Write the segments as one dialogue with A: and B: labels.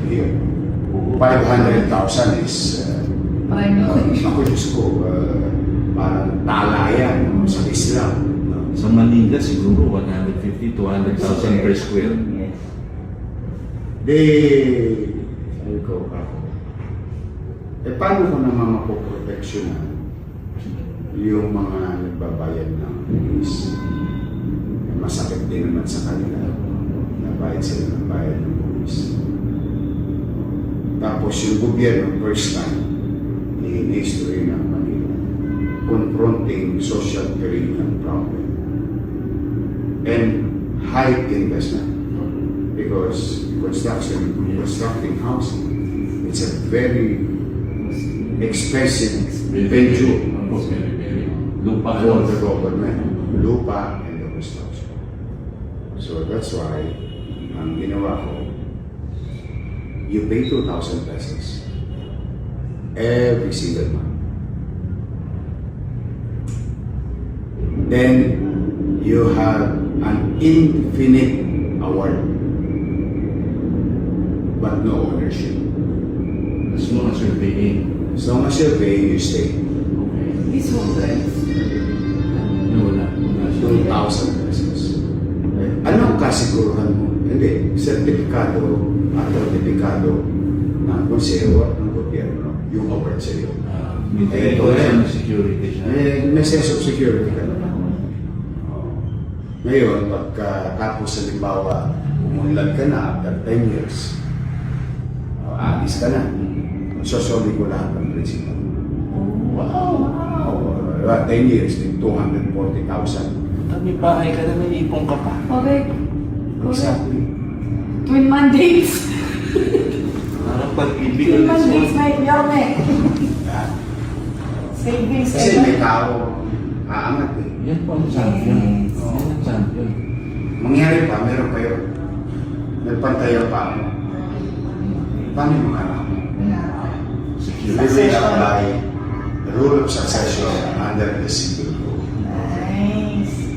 A: here. 500,000 is, ako Diyos ko, parang tala yan sa Islam.
B: Sa Manila siguro 150 to 200,000 per square.
A: Sabi ko, paano ko naman mapoproteksyonan yung mga nagbabayad ng buwis? Masakit din naman sa kanila na bayad sila ng bayad ng buwis. Tapos yung gobyerno, first time in history ng Manila, confronting social perennial problem and high investment, because constructing housing, it's a very expensive venture
B: Lupa
A: for the government, lupa and the construction. So that's why ang ginawa ko, you pay 2,000 pesos every single month. Then you have an infinite award, but no ownership.
B: as long as you're paying.
A: As long as you're paying, you stay.
B: Okay.
C: This whole price.
B: Wala siya.
A: 2,000 pesos. Anong kasiguruhan mo? Hindi. Sertifikado ng konseho at ng gobyerno yung award sa iyo.
B: May security siya.
A: May sense of security ka naman. Ngayon, pagkatapos halimbawa, umunlad ka na after 10 years, alis ka na. Sosoli ko lahat ng principal.
B: Wow!
A: 10 years, 240,000.
B: May bahay ka na, may ipong ka pa.
C: Okay.
A: Exactly.
C: Twin mandates.
B: Parang pag-ibig
C: Twin
B: ulit
C: mandates,
B: siya.
C: may yorme.
A: Yan.
C: Savings.
A: Kasi may tao aangat eh.
B: Yan po ang champion. Yan ang champion.
A: Mangyari pa, meron kayo. Nagpantayan pa ako. Paano yung mga anak mo? We will apply the rule of succession under the civil code.
C: Nice.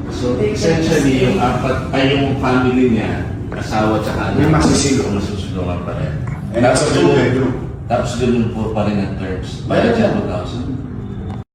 B: So essentially, yung apat, ay yung family niya, asawa tsaka
A: May masisilong.
B: masusulungan pa rin.
A: And that's a two-bedroom.
B: Tapos ganun po pa rin ang terms. Bayad siya 2,000.